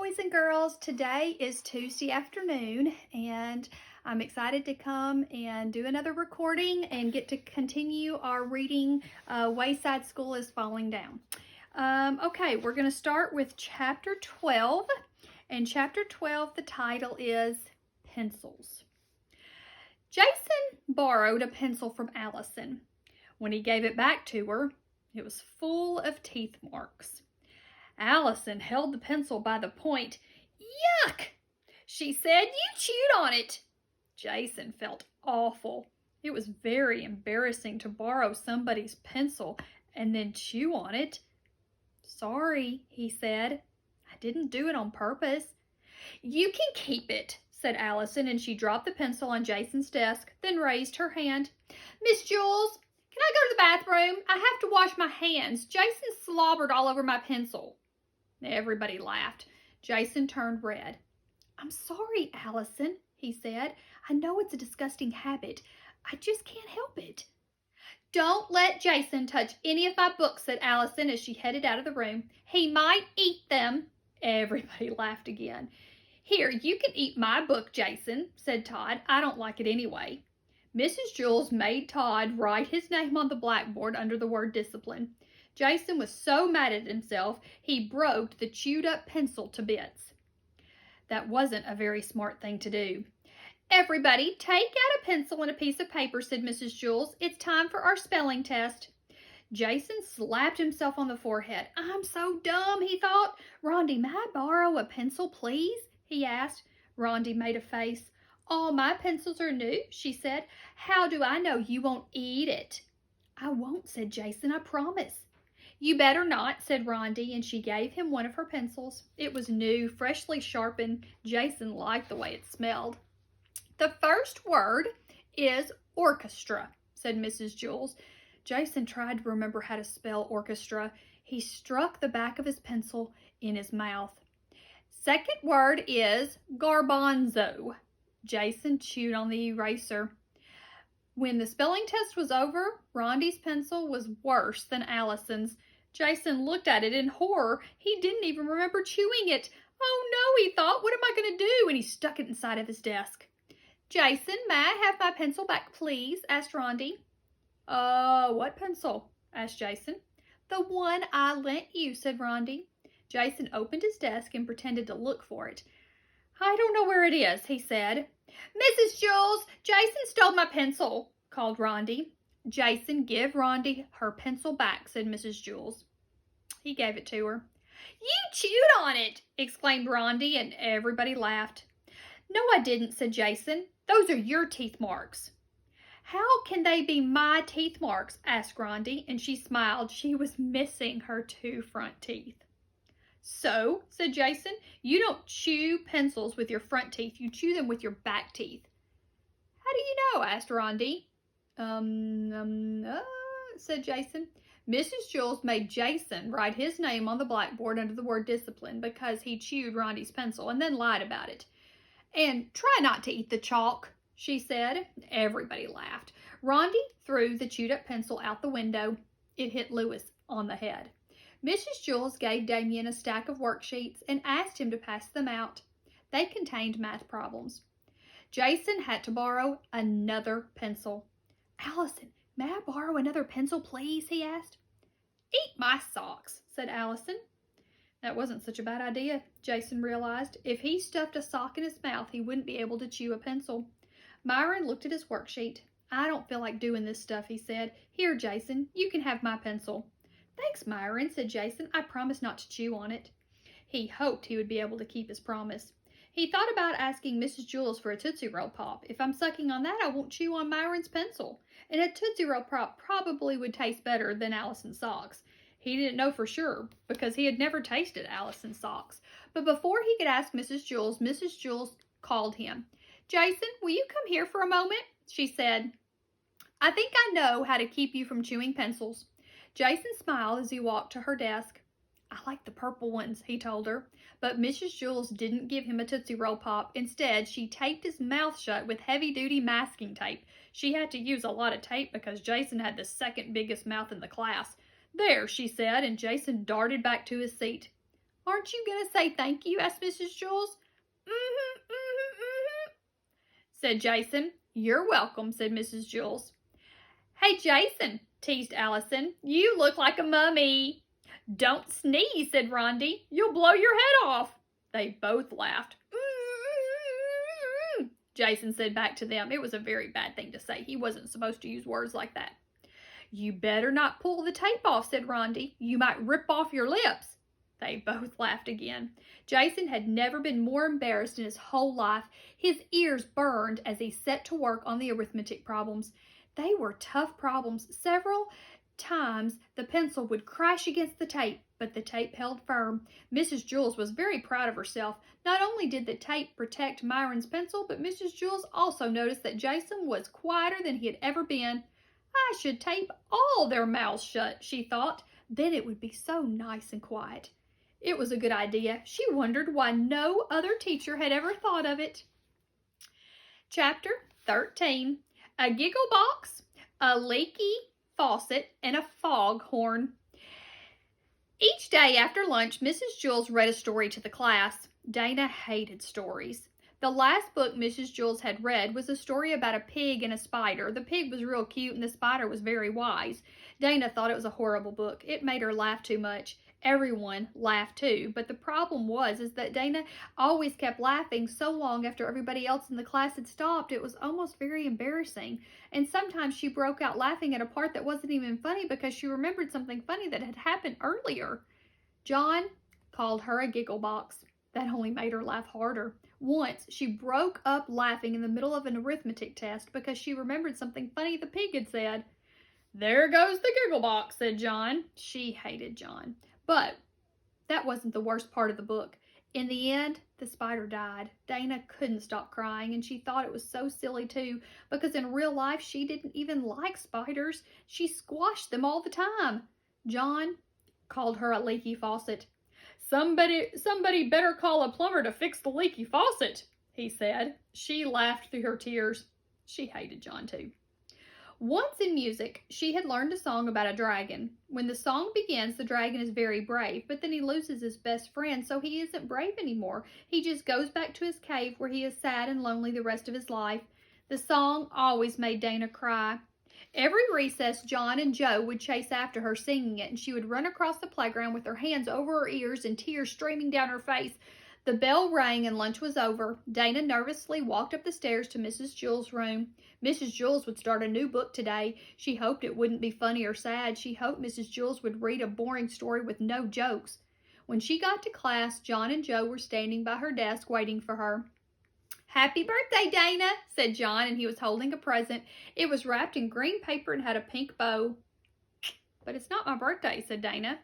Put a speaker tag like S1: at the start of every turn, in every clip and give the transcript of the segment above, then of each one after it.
S1: boys and girls. Today is Tuesday afternoon and I'm excited to come and do another recording and get to continue our reading Wayside School is Falling Down. Okay, we're going to start with chapter 12, and chapter 12, the title is Pencils. Jason borrowed a pencil from Allison. When he gave it back to her, it was full of teeth marks. Allison held the pencil by the point. "Yuck!" she said. "You chewed on it." Jason felt awful. It was very embarrassing to borrow somebody's pencil and then chew on it. "Sorry," he said. "I didn't do it on purpose." "You can keep it," said Allison, and she dropped the pencil on Jason's desk, then raised her hand. "Miss Jules, can I go to the bathroom? I have to wash my hands. Jason slobbered all over my pencil." Everybody laughed. Jason turned red. "I'm sorry, Allison," he said. "I know it's a disgusting habit. I just can't help it." "Don't let Jason touch any of my books," said Allison as she headed out of the room. "He might eat them." Everybody laughed again. "Here, you can eat my book, Jason," said Todd. "I don't like it anyway." Mrs. Jules made Todd write his name on the blackboard under the word discipline. Jason was so mad at himself, he broke the chewed-up pencil to bits. That wasn't a very smart thing to do. "Everybody, take out a pencil and a piece of paper," said Mrs. Jules. "It's time for our spelling test." Jason slapped himself on the forehead. "I'm so dumb," he thought. "Rondi, may I borrow a pencil, please?" he asked. Rondi made a face. "All my pencils are new," she said. "How do I know you won't eat it?" "I won't," said Jason. "I promise." "You better not," said Rondi, and she gave him one of her pencils. It was new, freshly sharpened. Jason liked the way it smelled. "The first word is orchestra," said Mrs. Jules. Jason tried to remember how to spell orchestra. He struck the back of his pencil in his mouth. "Second word is garbanzo." Jason chewed on the eraser. When the spelling test was over, Rondi's pencil was worse than Allison's. Jason looked at it in horror. He didn't even remember chewing it. "Oh no," he thought. "What am I going to do?" And he stuck it inside of his desk. "Jason, may I have my pencil back, please?" asked Rondi. What pencil?" asked Jason. "The one I lent you," said Rondi. Jason opened his desk and pretended to look for it. "I don't know where it is," he said. "Mrs. Jules, Jason stole my pencil," called Rondi. "Jason, give Rondi her pencil back," said Mrs. Jules. He gave it to her. "You chewed on it!" exclaimed Rondi, and everybody laughed. "No, I didn't," said Jason. "Those are your teeth marks." "How can they be my teeth marks?" asked Rondi, and she smiled. She was missing her two front teeth. "So," said Jason, "you don't chew pencils with your front teeth. You chew them with your back teeth." "How do you know?" asked Rondi. Said Jason. Mrs. Jules made Jason write his name on the blackboard under the word discipline because he chewed Rondi's pencil and then lied about it. "And try not to eat the chalk," she said. Everybody laughed. Rondi threw the chewed up pencil out the window. It hit Lewis on the head. Mrs. Jules gave Damien a stack of worksheets and asked him to pass them out. They contained math problems. Jason had to borrow another pencil. "Allison, may I borrow another pencil, please?" he asked. "Eat my socks," said Allison. That wasn't such a bad idea, Jason realized. If he stuffed a sock in his mouth, he wouldn't be able to chew a pencil. Myron looked at his worksheet. "I don't feel like doing this stuff," he said. "Here, Jason, you can have my pencil." "Thanks, Myron," said Jason. "I promise not to chew on it." He hoped he would be able to keep his promise. He thought about asking Mrs. Jules for a Tootsie Roll Pop. If I'm sucking on that, I won't chew on Myron's pencil. And a Tootsie Roll Pop probably would taste better than Allison's socks. He didn't know for sure because he had never tasted Allison's socks. But before he could ask Mrs. Jules called him. "Jason, will you come here for a moment?" she said. "I think I know how to keep you from chewing pencils." Jason smiled as he walked to her desk. "I like the purple ones," he told her. But Mrs. Jules didn't give him a Tootsie Roll Pop. Instead, she taped his mouth shut with heavy-duty masking tape. She had to use a lot of tape because Jason had the second biggest mouth in the class. "There," she said, and Jason darted back to his seat. Aren't you going to say thank you? Asked Mrs. Jules. Mm-hmm, mm-hmm, mm-hmm, said Jason. You're welcome, said Mrs. Jules. Hey, Jason, teased Allison. You look like a mummy. Don't sneeze, said Rondi. You'll blow your head off. They both laughed. Jason said back to them. It was a very bad thing to say. He wasn't supposed to use words like that. You better not pull the tape off, said Rondi. You might rip off your lips. They both laughed again. Jason had never been more embarrassed in his whole life. His ears burned as he set to work on the arithmetic problems. They were tough problems. Several times the pencil would crash against the tape, but the tape held firm. Mrs. Jules was very proud of herself. Not only did the tape protect Myron's pencil, but Mrs. Jules also noticed that Jason was quieter than he had ever been. I should tape all their mouths shut, she thought. Then it would be so nice and quiet. It was a good idea. She wondered why no other teacher had ever thought of it. Chapter 13. A giggle box, a leaky faucet, and a foghorn. Each day after lunch, Mrs. Jules read a story to the class. Dana hated stories. The last book Mrs. Jules had read was a story about a pig and a spider. The pig was real cute and the spider was very wise. Dana thought it was a horrible book. It made her laugh too much. Everyone laughed too, but the problem was that Dana always kept laughing so long after everybody else in the class had stopped. It was almost very embarrassing. And sometimes she broke out laughing at a part that wasn't even funny because she remembered something funny that had happened earlier. John called her a giggle box. That only made her laugh harder. Once, she broke up laughing in the middle of an arithmetic test because she remembered something funny the pig had said. There goes the giggle box, said John. She hated John. But that wasn't the worst part of the book. In the end, the spider died. Dana couldn't stop crying, and she thought it was so silly too, because in real life she didn't even like spiders. She squashed them all the time. John called her a leaky faucet. Somebody better call a plumber to fix the leaky faucet, he said. She laughed through her tears. She hated John too. Once in music, she had learned a song about a dragon. When the song begins, the dragon is very brave, but then he loses his best friend, so he isn't brave anymore. He just goes back to his cave where he is sad and lonely the rest of his life. The song always made Dana cry. Every recess, John and Joe would chase after her singing it, and she would run across the playground with her hands over her ears and tears streaming down her face. The bell rang and lunch was over. Dana nervously walked up the stairs to Mrs. Jules' room. Mrs. Jules would start a new book today. She hoped it wouldn't be funny or sad. She hoped Mrs. Jules would read a boring story with no jokes. When she got to class, John and Joe were standing by her desk waiting for her. Happy birthday, Dana, said John, and he was holding a present. It was wrapped in green paper and had a pink bow. But it's not my birthday, said Dana.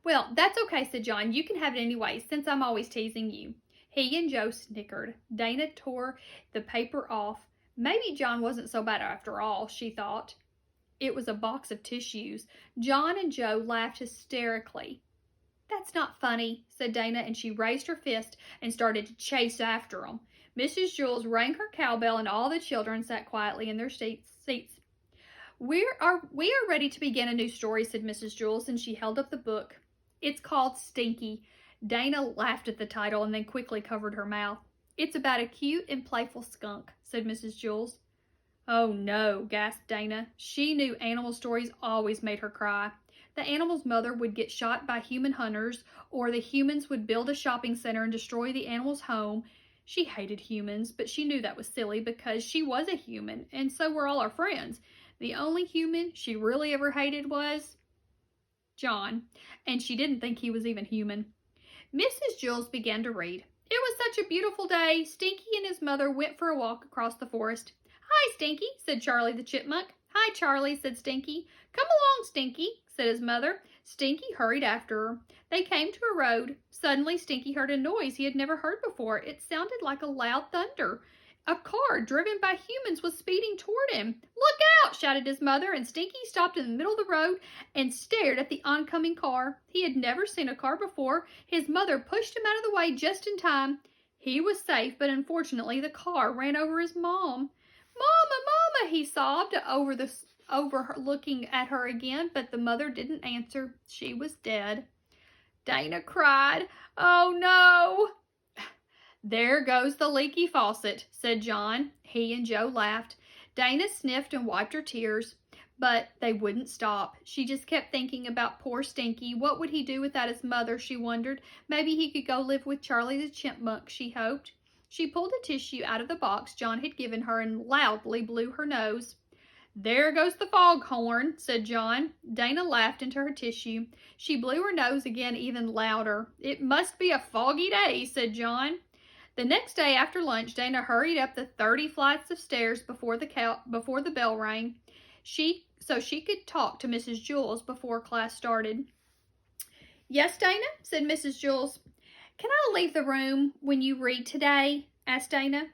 S1: Well, that's okay, said John. You can have it anyway, since I'm always teasing you. He and Joe snickered. Dana tore the paper off. Maybe John wasn't so bad after all, she thought. It was a box of tissues. John and Joe laughed hysterically. That's not funny, said Dana, and she raised her fist and started to chase after them. Mrs. Jules rang her cowbell, and all the children sat quietly in their seats. We are ready to begin a new story, said Mrs. Jules, and she held up the book. It's called Stinky. Dana laughed at the title and then quickly covered her mouth. It's about a cute and playful skunk, said Mrs. Jules. Oh no, gasped Dana. She knew animal stories always made her cry. The animal's mother would get shot by human hunters, or the humans would build a shopping center and destroy the animal's home. She hated humans, but she knew that was silly because she was a human, and so were all her friends. The only human she really ever hated was John, and she didn't think he was even human. Mrs. Jules began to read. It was such a beautiful day. Stinky and his mother went for a walk across the forest. Hi, Stinky, said Charlie the chipmunk. Hi, Charlie, said Stinky. Come along, Stinky, said his mother. Stinky hurried after her. They came to a road. Suddenly, Stinky heard a noise he had never heard before. It sounded like a loud thunder. A car driven by humans was speeding toward him. Look out, shouted his mother, and Stinky stopped in the middle of the road and stared at the oncoming car. He had never seen a car before. His mother pushed him out of the way just in time. He was safe, but unfortunately the car ran over his mom. Mama, Mama, he sobbed over her, looking at her again, but the mother didn't answer. She was dead. Dana cried. "Oh, no." "There goes the leaky faucet," said John. He and Joe laughed. Dana sniffed and wiped her tears, but they wouldn't stop. She just kept thinking about poor Stinky. What would he do without his mother, she wondered. Maybe he could go live with Charlie the Chipmunk, she hoped. She pulled a tissue out of the box John had given her and loudly blew her nose. "There goes the foghorn," said John. Dana laughed into her tissue. She blew her nose again even louder. "It must be a foggy day," said John. The next day after lunch, Dana hurried up the 30 flights of stairs before the bell rang, so she could talk to Mrs. Jules before class started. "Yes, Dana," said Mrs. Jules. "Can I leave the room when you read today?" asked Dana.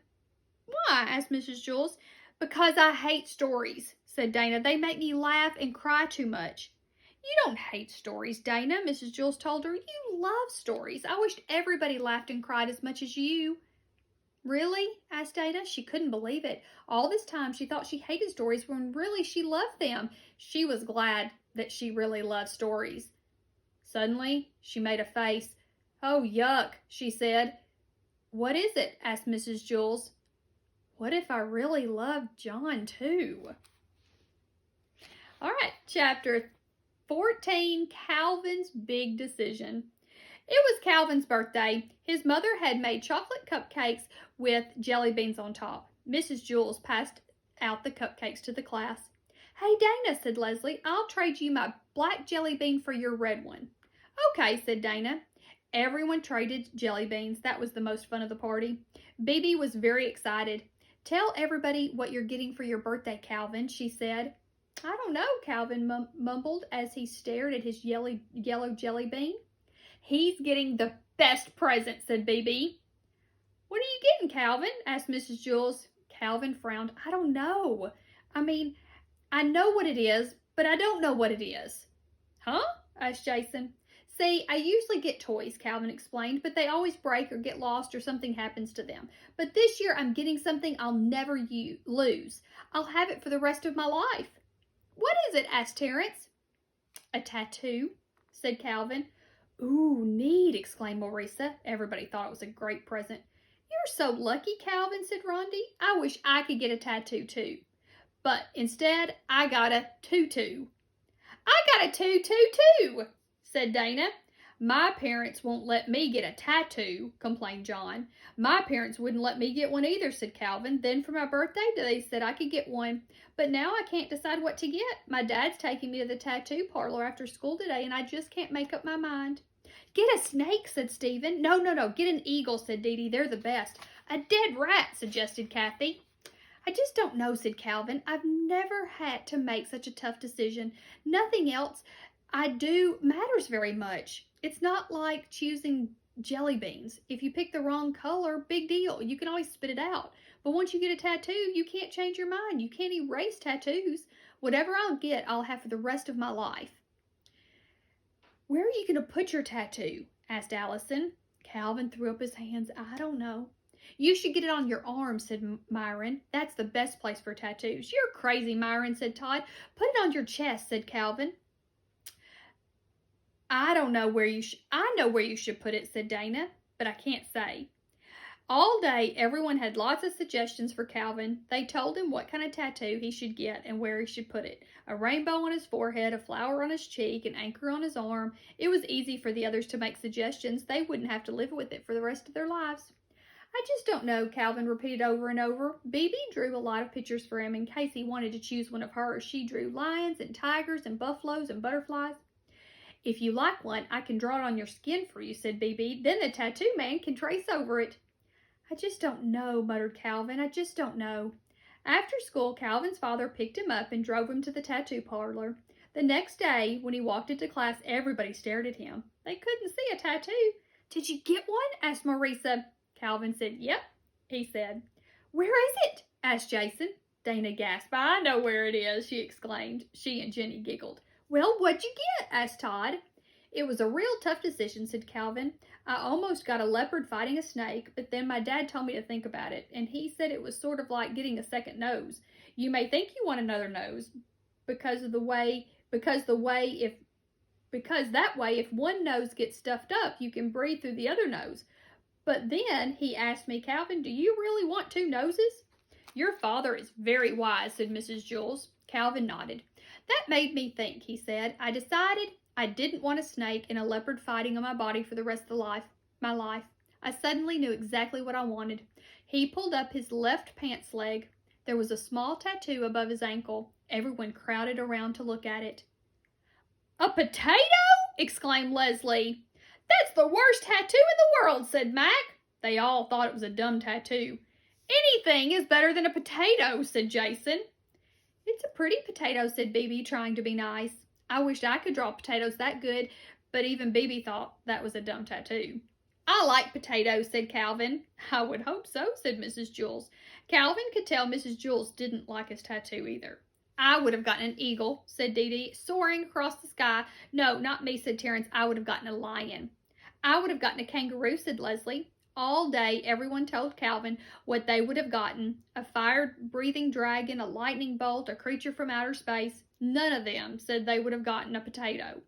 S1: "Why?" asked Mrs. Jules. "Because I hate stories," said Dana. "They make me laugh and cry too much." "You don't hate stories, Dana," Mrs. Jules told her. "You love stories. I wished everybody laughed and cried as much as you." "Really?" asked Dana. She couldn't believe it. All this time she thought she hated stories when really she loved them. She was glad that she really loved stories. Suddenly she made a face. "Oh, yuck," she said. "What is it?" asked Mrs. Jules. "What if I really loved John too?" All right, chapter 14, Calvin's Big Decision. It was Calvin's birthday. His mother had made chocolate cupcakes with jelly beans on top. Mrs. Jules passed out the cupcakes to the class. "Hey, Dana," said Leslie, "I'll trade you my black jelly bean for your red one." "Okay," said Dana. Everyone traded jelly beans. That was the most fun of the party. Bibi was very excited. "Tell everybody what you're getting for your birthday, Calvin," she said. "I don't know," Calvin mumbled as he stared at his yellow jelly bean. "He's getting the best present," said Bibi. "What are you getting, Calvin?" asked Mrs. Jules. Calvin frowned. "I don't know. I know what it is, but I don't know what it is." "Huh?" asked Jason. "See, I usually get toys," Calvin explained, "but they always break or get lost or something happens to them. But this year I'm getting something I'll never lose. I'll have it for the rest of my life." "What is it?" asked Terrence. "A tattoo," said Calvin. "Ooh, neat," exclaimed Marisa. Everybody thought it was a great present. "You're so lucky, Calvin," said Rondi. "I wish I could get a tattoo too. But instead, I got a tutu." "I got a tutu too," said Dana. "My parents won't let me get a tattoo," complained John. "My parents wouldn't let me get one either," said Calvin. "Then for my birthday, they said I could get one. But now I can't decide what to get. My dad's taking me to the tattoo parlor after school today, and I just can't make up my mind." "Get a snake," said Stephen. No, get an eagle," said Dee Dee. "They're the best." "A dead rat," suggested Kathy. "I just don't know," said Calvin. "I've never had to make such a tough decision. Nothing else I do matters very much. It's not like choosing jelly beans. If you pick the wrong color, big deal. You can always spit it out. But once you get a tattoo, you can't change your mind. You can't erase tattoos. Whatever I'll get, I'll have for the rest of my life." "Where are you going to put your tattoo?" asked Allison. Calvin threw up his hands. "I don't know." "You should get it on your arm," said Myron. "That's the best place for tattoos." "You're crazy, Myron," said Todd. "Put it on your chest," said Calvin. I know where you should put it," said Dana, "but I can't say." All day, everyone had lots of suggestions for Calvin. They told him what kind of tattoo he should get and where he should put it. A rainbow on his forehead, a flower on his cheek, an anchor on his arm. It was easy for the others to make suggestions. They wouldn't have to live with it for the rest of their lives. "I just don't know," Calvin repeated over and over. Bibi drew a lot of pictures for him in case he wanted to choose one of hers. She drew lions and tigers and buffaloes and butterflies. "If you like one, I can draw it on your skin for you," said Bibi. "Then the tattoo man can trace over it." "I just don't know," muttered Calvin. "I just don't know." After school, Calvin's father picked him up and drove him to the tattoo parlor. The next day, when he walked into class, everybody stared at him. They couldn't see a tattoo. "Did you get one?" asked Marisa. Calvin said, "Yep," he said. "Where is it?" asked Jason. Dana gasped. "I know where it is," she exclaimed. She and Jenny giggled. "Well, what'd you get?" asked Todd. "It was a real tough decision," said Calvin. "I almost got a leopard fighting a snake, but then my dad told me to think about it, and he said it was sort of like getting a second nose. You may think you want another nose because the way if because that way if one nose gets stuffed up, you can breathe through the other nose. But then he asked me, Calvin, do you really want two noses? Your father is very wise, said Mrs. Jules. Calvin nodded. That made me think, he said. I decided I didn't want a snake and a leopard fighting on my body for the rest of my life. I suddenly knew exactly what I wanted. He pulled up his left pants leg. There was a small tattoo above his ankle. Everyone crowded around to look at it. A potato? Exclaimed Leslie. That's the worst tattoo in the world, said Mac. They all thought it was a dumb tattoo. Anything is better than a potato, said Jason. It's a pretty potato, said Bebe, trying to be nice. I wished I could draw potatoes that good, but even Bebe thought that was a dumb tattoo. I like potatoes, said Calvin. I would hope so, said Mrs. Jules. Calvin could tell Mrs. Jules didn't like his tattoo either. I would have gotten an eagle, said Dee Dee, soaring across the sky. No, not me, said Terrence. I would have gotten a lion. I would have gotten a kangaroo, said Leslie. All day, everyone told Calvin what they would have gotten. A fire-breathing dragon, a lightning bolt, a creature from outer space. None of them said they would have gotten a potato.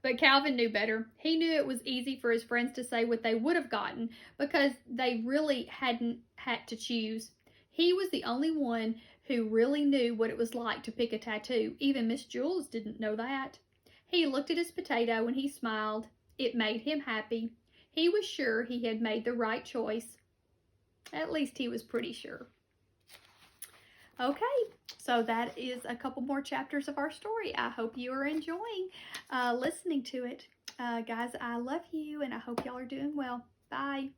S1: But Calvin knew better. He knew it was easy for his friends to say what they would have gotten because they really hadn't had to choose. He was the only one who really knew what it was like to pick a tattoo. Even Miss Jules didn't know that. He looked at his potato and he smiled. It made him happy. He was sure he had made the right choice. At least he was pretty sure. Okay, so that is a couple more chapters of our story. I hope you are enjoying listening to it. Guys, I love you, and I hope y'all are doing well. Bye.